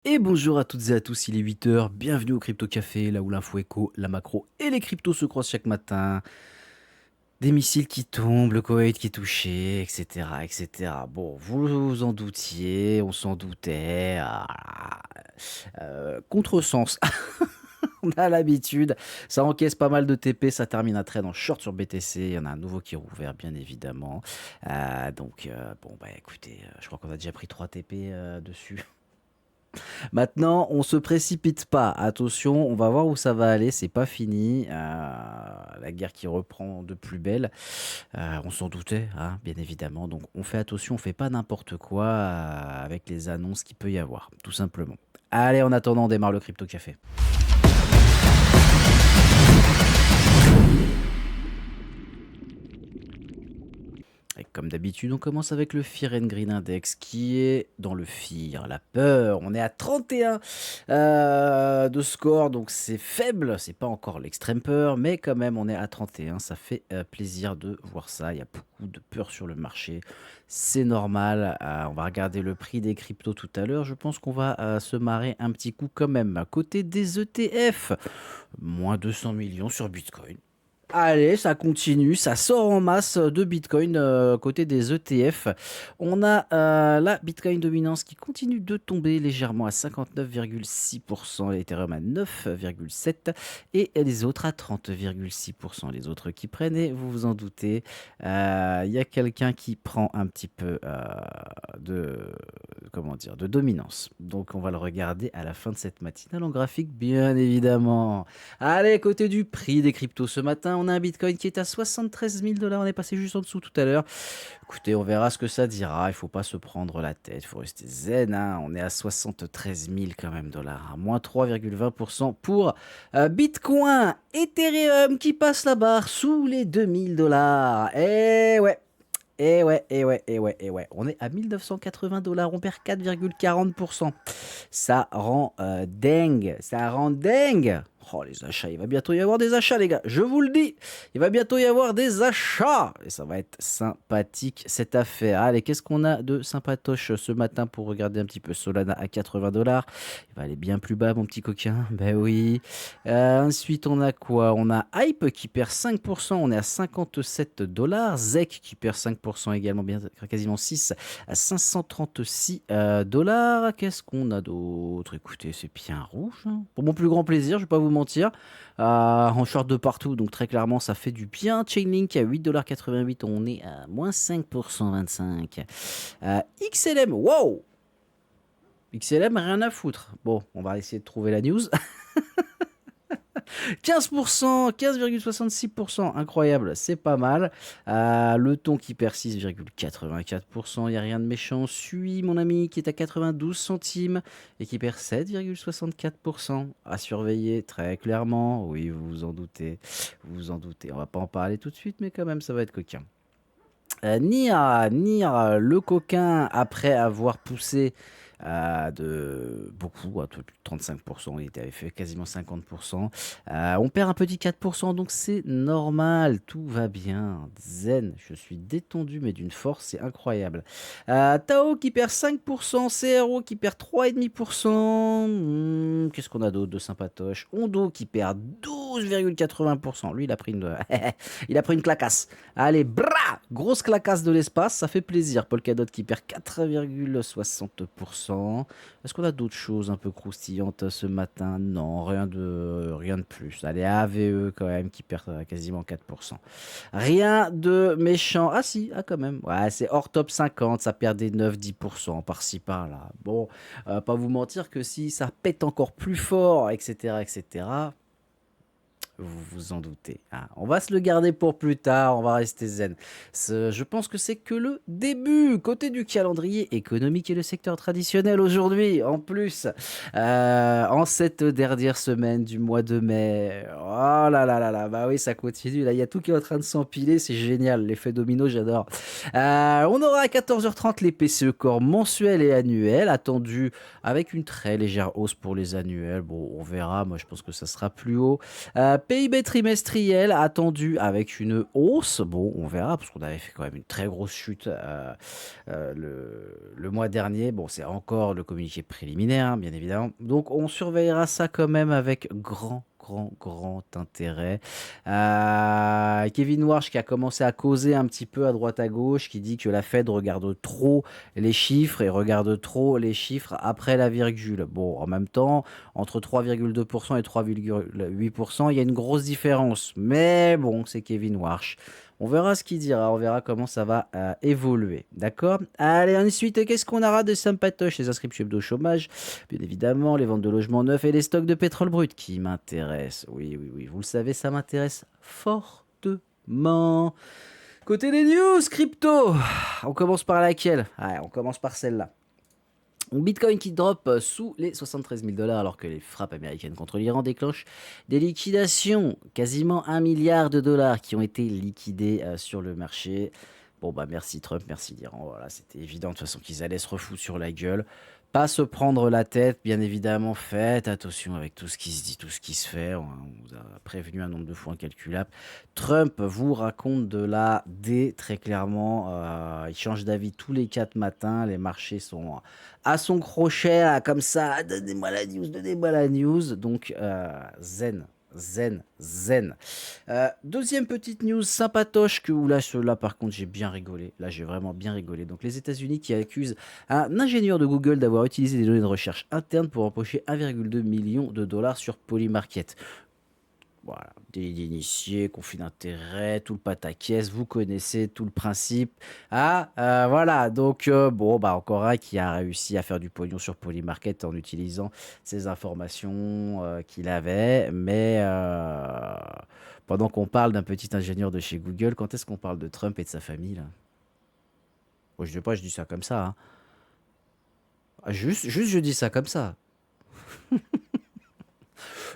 Et bonjour à toutes et à tous, il est 8 heures. Bienvenue au Crypto Café, là où l'info éco, la macro et les cryptos se croisent chaque matin. Des missiles qui tombent, le Koweït qui est touché, etc., etc. Bon, vous vous en doutiez, on s'en doutait. Contresens, on a l'habitude. Ça encaisse pas mal de TP, ça termine un trade en short sur BTC. Il y en a un nouveau qui est rouvert, bien évidemment. Bon, bah écoutez, je crois qu'on a déjà pris 3 TP dessus. Maintenant, on se précipite pas. Attention, on va voir où ça va aller. C'est pas fini. La guerre qui reprend de plus belle. On s'en doutait, hein, bien évidemment. Donc, on fait attention. On fait pas n'importe quoi avec les annonces qu'il peut y avoir, tout simplement. Allez, en attendant, on démarre le Crypto Café. Et comme d'habitude, on commence avec le Fear and Green Index qui est dans le fear, la peur. On est à 31 de score, donc c'est faible. C'est pas encore l'extrême peur, mais quand même, on est à 31. Ça fait plaisir de voir ça. Il y a beaucoup de peur sur le marché. C'est normal. On va regarder le prix des cryptos tout à l'heure. Je pense qu'on va se marrer un petit coup quand même. À côté des ETF, moins 200 millions sur Bitcoin. Allez, ça continue, ça sort en masse de Bitcoin côté des ETF. On a la Bitcoin dominance qui continue de tomber légèrement à 59,6%, l'Ethereum à 9,7% et les autres à 30,6%. Les autres qui prennent, et vous vous en doutez, il y a quelqu'un qui prend un petit peu de, comment dire, de dominance. Donc on va le regarder à la fin de cette matinale en graphique, bien évidemment. Allez, côté du prix des cryptos ce matin, on a un Bitcoin qui est à 73 000 $. On est passé juste en dessous tout à l'heure. Écoutez, on verra ce que ça dira. Il faut pas se prendre la tête. Il faut rester zen, hein. On est à 73 000 quand même dollars. Moins 3,20% pour Bitcoin. Ethereum qui passe la barre sous les 2000 $. Eh ouais. Eh ouais, eh ouais, eh ouais, eh ouais. On est à 1980 $. On perd 4,40%. Ça rend dingue. Ça rend dingue. Oh, les achats. Il va bientôt y avoir des achats, les gars. Je vous le dis. Il va bientôt y avoir des achats. Et ça va être sympathique, cette affaire. Allez, qu'est-ce qu'on a de sympatoche ce matin pour regarder un petit peu Solana à 80 $. Il va aller bien plus bas, mon petit coquin. Ben oui. Ensuite, on a quoi? On a Hype qui perd 5%. On est à 57 $. ZEC qui perd 5% également, bien, quasiment 6 à 536 $. Qu'est-ce qu'on a d'autre? Écoutez, c'est bien rouge, hein. Pour mon plus grand plaisir, je vais pas vous mentir. En short de partout, donc très clairement, ça fait du bien. Chainlink à 8,88 $. On est à moins 5%, 25. XLM, wow! XLM, rien à foutre. Bon, on va essayer de trouver la news. 15%, 15,66%, incroyable, c'est pas mal. Le ton qui perd 6,84%, il n'y a rien de méchant. Suis mon ami qui est à 92 centimes et qui perd 7,64%. À surveiller très clairement, oui, vous vous en doutez, vous vous en doutez. On va pas en parler tout de suite, mais quand même, ça va être coquin. Nier, le coquin, après avoir poussé de beaucoup, à plus de 35%, il avait fait quasiment 50%. On perd un petit 4%, donc c'est normal, tout va bien. Zen, je suis détendu, mais d'une force, c'est incroyable. Tao qui perd 5%, CRO qui perd 3,5%. Qu'est-ce qu'on a d'autre de sympatoche? Ondo qui perd 12,80%. Lui, il a pris une clacasse. Allez, bra! Grosse clacasse de l'espace, ça fait plaisir. Polkadot qui perd 4,60%. Est-ce qu'on a d'autres choses un peu croustillantes ce matin? Non, rien de plus. Allez, AVE quand même qui perd quasiment 4%. Rien de méchant. Ah si, ah quand même. Ouais, c'est hors top 50, ça perd des 9-10% par-ci par-là. Bon, pas vous mentir que si ça pète encore plus fort, etc., etc., vous vous en doutez, hein. On va se le garder pour plus tard, on va rester zen. Je pense que c'est que le début. Côté du calendrier économique et le secteur traditionnel aujourd'hui, en plus, en cette dernière semaine du mois de mai. Oh là là là là, bah oui, ça continue. Là, il y a tout qui est en train de s'empiler, c'est génial. L'effet domino, j'adore. On aura à 14h30 les PCE Core mensuels et annuels, attendus avec une très légère hausse pour les annuels. Bon, on verra. Moi, je pense que ça sera plus haut. PIB trimestriel attendu avec une hausse. Bon, on verra, parce qu'on avait fait quand même une très grosse chute le mois dernier. Bon, c'est encore le communiqué préliminaire, hein, bien évidemment. Donc, on surveillera ça quand même avec grand intérêt. Kevin Warsh qui a commencé à causer un petit peu à droite à gauche, qui dit que la Fed regarde trop les chiffres et regarde trop les chiffres après la virgule. Bon, en même temps, entre 3,2% et 3,8%, il y a une grosse différence. Mais bon, c'est Kevin Warsh. On verra ce qu'il dira, on verra comment ça va évoluer. D'accord? Allez, ensuite, qu'est-ce qu'on aura de sympatoche? Les inscriptions hebdo chômage, bien évidemment, les ventes de logements neufs et les stocks de pétrole brut qui m'intéressent. Oui, vous le savez, ça m'intéresse fortement. Côté des news, crypto, on commence par laquelle? On commence par celle-là. Bitcoin qui drop sous les 73 000 $ alors que les frappes américaines contre l'Iran déclenchent des liquidations. Quasiment 1 milliard de dollars qui ont été liquidés sur le marché. Bon bah merci Trump, merci l'Iran. Voilà, c'était évident de toute façon qu'ils allaient se refoutre sur la gueule. Pas se prendre la tête, bien évidemment, faites attention avec tout ce qui se dit, tout ce qui se fait. On vous a prévenu un nombre de fois incalculable. Trump vous raconte de la D, très clairement. Il change d'avis tous les 4 matins. Les marchés sont à son crochet, là, comme ça. Ah, donnez-moi la news, donnez-moi la news. Donc, zen. Deuxième petite news sympatoche que là par contre j'ai bien rigolé. Là j'ai vraiment bien rigolé. Donc les États-Unis qui accusent un ingénieur de Google d'avoir utilisé des données de recherche internes pour empocher 1,2 million de dollars sur Polymarket. Voilà, délit d'initié, conflit d'intérêt, tout le pataquès, vous connaissez tout le principe. Voilà, donc bon, bah encore un qui a réussi à faire du pognon sur Polymarket en utilisant ces informations qu'il avait. Mais pendant qu'on parle d'un petit ingénieur de chez Google, quand est-ce qu'on parle de Trump et de sa famille là? Bon, je dis pas, je dis ça comme ça. Hein. Juste, je dis ça comme ça.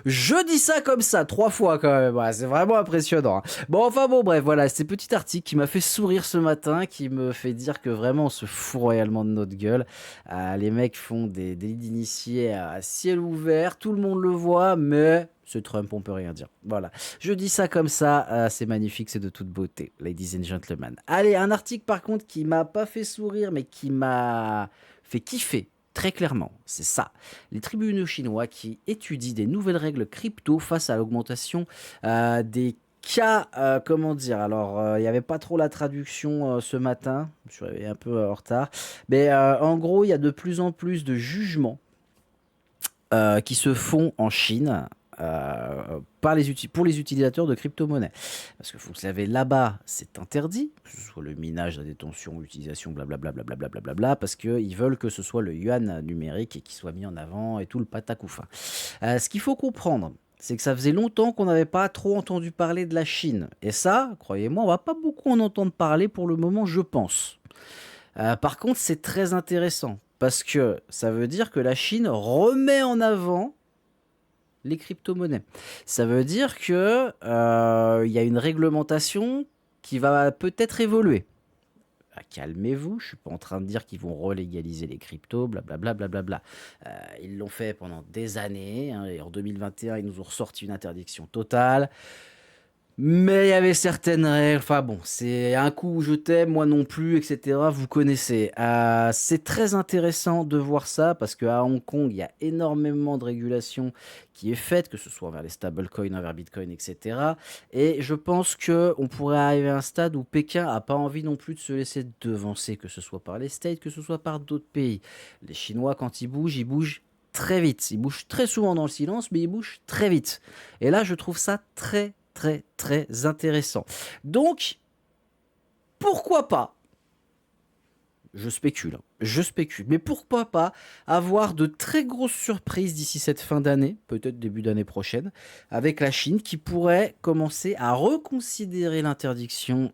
Je dis ça comme ça, 3 fois quand même. Ouais, c'est vraiment impressionnant. Hein. Bon, enfin bon, bref, voilà, c'est petit article qui m'a fait sourire ce matin, qui me fait dire que vraiment on se fout royalement de notre gueule. Les mecs font des délits d'initiés à ciel ouvert, tout le monde le voit, mais c'est Trump, on peut rien dire. Voilà, je dis ça comme ça, c'est magnifique, c'est de toute beauté, ladies and gentlemen. Allez, un article par contre qui m'a pas fait sourire, mais qui m'a fait kiffer. Très clairement, c'est ça. Les tribunaux chinois qui étudient des nouvelles règles crypto face à l'augmentation des cas, comment dire, alors il n'y avait pas trop la traduction ce matin, je suis réveillé un peu en retard, mais en gros, il y a de plus en plus de jugements qui se font en Chine pour les utilisateurs de crypto-monnaies. Parce que vous le savez, là-bas, c'est interdit, que ce soit le minage, la détention, l'utilisation, blablabla, parce qu'ils veulent que ce soit le yuan numérique et qui soit mis en avant et tout le patacoufin. Ce qu'il faut comprendre, c'est que ça faisait longtemps qu'on n'avait pas trop entendu parler de la Chine. Et ça, croyez-moi, on va pas beaucoup en entendre parler pour le moment, je pense. Par contre, c'est très intéressant parce que ça veut dire que la Chine remet en avant les crypto-monnaies. Ça veut dire que y a une réglementation qui va peut-être évoluer. Calmez-vous, je suis pas en train de dire qu'ils vont relégaliser les cryptos, blablabla. Ils l'ont fait pendant des années, hein, et en 2021, ils nous ont ressorti une interdiction totale. Mais il y avait certaines règles, enfin bon, c'est un coup où je t'aime, moi non plus, etc. Vous connaissez. C'est très intéressant de voir ça parce qu'à Hong Kong, il y a énormément de régulation qui est faite, que ce soit envers les stablecoins, envers Bitcoin, etc. Et je pense qu'on pourrait arriver à un stade où Pékin n'a pas envie non plus de se laisser devancer, que ce soit par les States, que ce soit par d'autres pays. Les Chinois, quand ils bougent très vite. Ils bougent très souvent dans le silence, mais ils bougent très vite. Et là, je trouve ça très intéressant. Donc, pourquoi pas, je spécule, mais pourquoi pas avoir de très grosses surprises d'ici cette fin d'année, peut-être début d'année prochaine, avec la Chine qui pourrait commencer à reconsidérer l'interdiction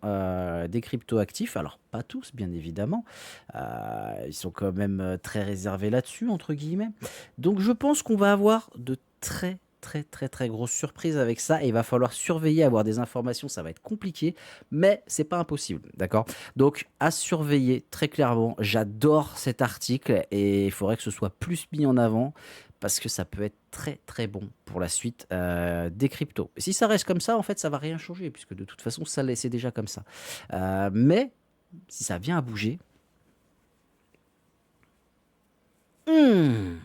des cryptoactifs. Alors, pas tous, bien évidemment. Ils sont quand même très réservés là-dessus, entre guillemets. Donc, je pense qu'on va avoir de très grosse surprise avec ça et il va falloir surveiller, avoir des informations, ça va être compliqué, mais c'est pas impossible, d'accord? Donc à surveiller très clairement, j'adore cet article et il faudrait que ce soit plus mis en avant parce que ça peut être très, très bon pour la suite, des cryptos. Si ça reste comme ça, en fait, ça va rien changer puisque de toute façon, ça l'est c'est déjà comme ça. Mais si ça vient à bouger, mmh,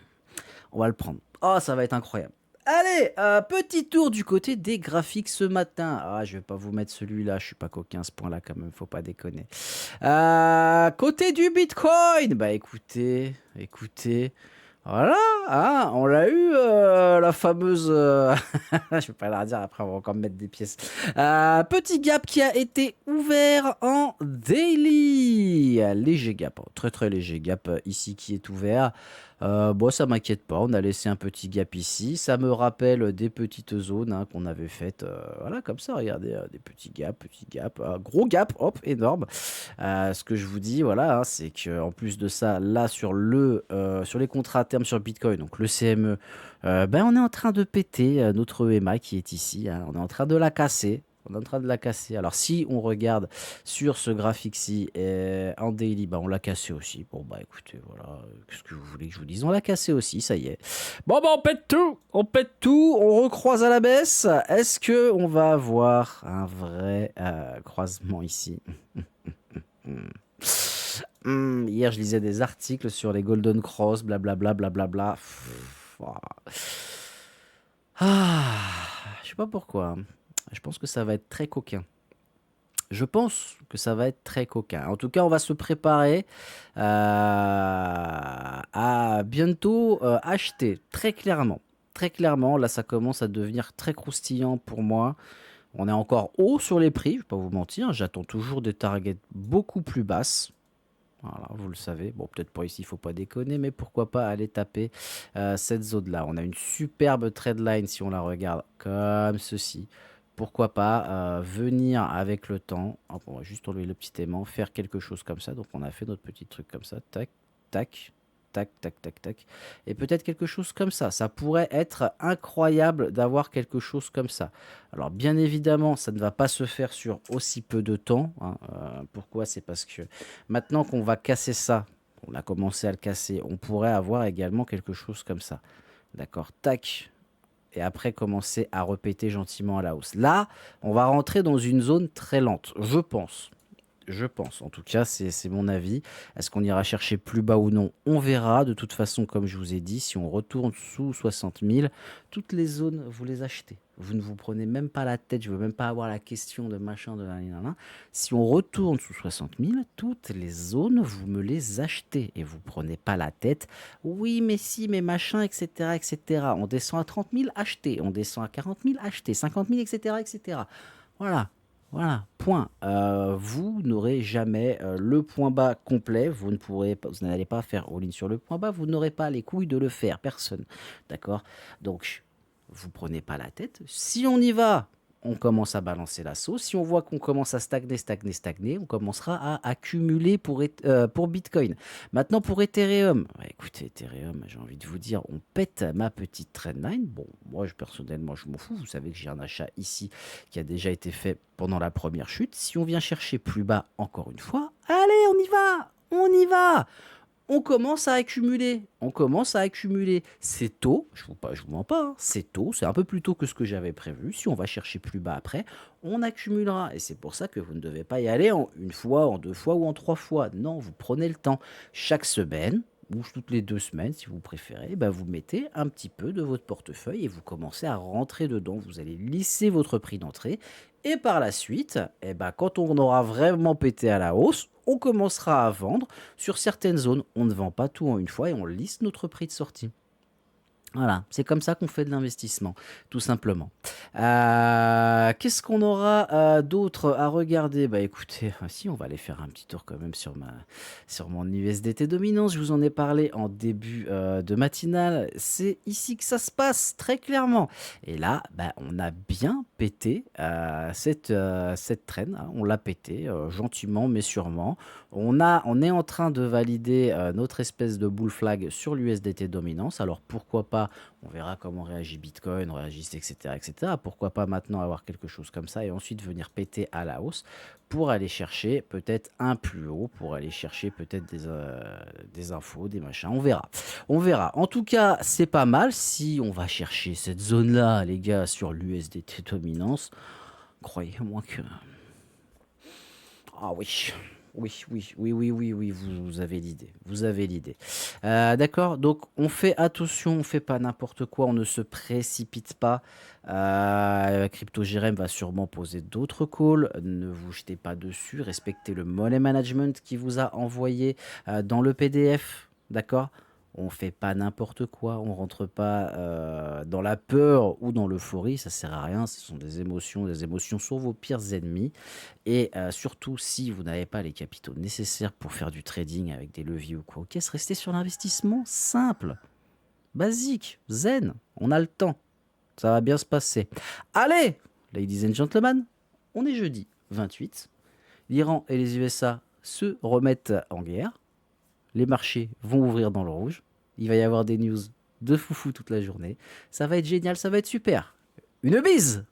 on va le prendre. Oh, ça va être incroyable. Allez, petit tour du côté des graphiques ce matin. Ah, je vais pas vous mettre celui-là, je suis pas coquin à ce point-là quand même, faut pas déconner. Côté du Bitcoin, bah écoutez, voilà, hein, on l'a eu, la fameuse, je vais pas la redire après on va encore me mettre des pièces. Petit gap qui a été ouvert en daily. Léger gap, hein, très très léger gap ici qui est ouvert. Bon, ça m'inquiète pas, on a laissé un petit gap ici. Ça me rappelle des petites zones hein, qu'on avait faites, voilà, comme ça, regardez, des petits gaps, gros gap, hop, énorme. Ce que je vous dis, voilà, hein, c'est qu'en plus de ça, là, sur les contrats à terme sur Bitcoin, donc le CME, ben, on est en train de péter notre EMA qui est ici. Hein, on est en train de la casser. On est en train de la casser. Alors, si on regarde sur ce graphique-ci en daily, bah, on l'a cassé aussi. Bon, bah écoutez, voilà. Qu'est-ce que vous voulez que je vous dise? On l'a cassé aussi, ça y est. Bon, bah on pète tout. On pète tout. On recroise à la baisse. Est-ce que on va avoir un vrai croisement ici? Hier, je lisais des articles sur les Golden Cross, blablabla, blablabla. Ouah. Ah, je sais pas pourquoi. Hein. Je pense que ça va être très coquin. Je pense que ça va être très coquin. En tout cas, on va se préparer à bientôt acheter, très clairement. Très clairement, là, ça commence à devenir très croustillant pour moi. On est encore haut sur les prix, je ne vais pas vous mentir. J'attends toujours des targets beaucoup plus basses. Voilà, vous le savez. Bon, peut-être pas ici, il faut pas déconner, mais pourquoi pas aller taper cette zone-là. On a une superbe trendline si on la regarde comme ceci. Pourquoi pas venir avec le temps. Hop, on va juste enlever le petit aimant, faire quelque chose comme ça. Donc on a fait notre petit truc comme ça. Tac, tac, tac, tac, tac, tac. Et peut-être quelque chose comme ça. Ça pourrait être incroyable d'avoir quelque chose comme ça. Alors bien évidemment, ça ne va pas se faire sur aussi peu de temps. Hein. Pourquoi? C'est parce que maintenant qu'on va casser ça, on a commencé à le casser, on pourrait avoir également quelque chose comme ça. D'accord? Tac. Et après commencer à répéter gentiment à la hausse. Là, on va rentrer dans une zone très lente, je pense. Je pense, en tout cas, c'est mon avis. Est-ce qu'on ira chercher plus bas ou non? On verra. De toute façon, comme je vous ai dit, si on retourne sous 60 000, toutes les zones, vous les achetez. Vous ne vous prenez même pas la tête. Je veux même pas avoir la question de machin, de nanana. Si on retourne sous 60 000, toutes les zones, vous me les achetez. Et vous prenez pas la tête. Oui, mais si, mais machin, etc., etc. On descend à 30 000, achetez. On descend à 40 000, achetez. 50 000, etc., etc. Voilà. Voilà, point. Vous n'aurez jamais le point bas complet. Vous ne pourrez pas, vous n'allez pas faire all-in sur le point bas. Vous n'aurez pas les couilles de le faire. Personne. D'accord? Donc, vous prenez pas la tête. Si on y va, on commence à balancer la sauce. Si on voit qu'on commence à stagner, on commencera à accumuler pour Bitcoin. Maintenant, pour Ethereum. Bah, écoutez, Ethereum, j'ai envie de vous dire, on pète ma petite trendline. Bon, moi, personnellement, je m'en fous. Vous savez que j'ai un achat ici qui a déjà été fait pendant la première chute. Si on vient chercher plus bas, encore une fois, allez, on y va! On y va! On commence à accumuler. On commence à accumuler. C'est tôt, je vous mens pas, hein, c'est tôt, c'est un peu plus tôt que ce que j'avais prévu. Si on va chercher plus bas après, on accumulera. Et c'est pour ça que vous ne devez pas y aller en une fois, en deux fois ou en trois fois. Non, vous prenez le temps. Chaque semaine, ou toutes les 2 semaines, si vous préférez, bah, vous mettez un petit peu de votre portefeuille et vous commencez à rentrer dedans. Vous allez lisser votre prix d'entrée. Et par la suite, eh ben, quand on aura vraiment pété à la hausse, on commencera à vendre. Sur certaines zones, on ne vend pas tout en une fois et on lisse notre prix de sortie. Voilà, c'est comme ça qu'on fait de l'investissement, tout simplement. Qu'est-ce qu'on aura d'autre à regarder? Bah écoutez, si on va aller faire un petit tour quand même sur mon USDT dominance. Je vous en ai parlé en début de matinale. C'est ici que ça se passe très clairement. Et là, bah, on a bien pété cette traîne. Hein. On l'a pété gentiment mais sûrement. On est en train de valider notre espèce de bull flag sur l'USDT dominance. Alors pourquoi pas? On verra comment réagit Bitcoin, réagisse, etc., etc. pourquoi pas maintenant avoir quelque chose comme ça et ensuite venir péter à la hausse pour aller chercher peut-être un plus haut, pour aller chercher peut-être des infos, des machins. On verra. On verra. En tout cas, c'est pas mal. Si on va chercher cette zone-là, les gars, sur l'USDT dominance, croyez-moi que... Ah oui. Oui, oui, oui, oui, oui, oui, vous avez l'idée. Vous avez l'idée. D'accord, donc on fait attention, on fait pas n'importe quoi, on ne se précipite pas. Crypto Jérém va sûrement poser d'autres calls. Ne vous jetez pas dessus, respectez le money management qui vous a envoyé dans le PDF. D'accord? On fait pas n'importe quoi, on rentre pas dans la peur ou dans l'euphorie, ça sert à rien, ce sont des émotions sont vos pires ennemis. Et surtout, si vous n'avez pas les capitaux nécessaires pour faire du trading avec des leviers ou quoi, ok, restez sur l'investissement simple, basique, zen. On a le temps. Ça va bien se passer. Allez, ladies and gentlemen, on est jeudi 28. L'Iran et les USA se remettent en guerre. Les marchés vont ouvrir dans le rouge. Il va y avoir des news de foufou toute la journée. Ça va être génial, ça va être super. Une bise!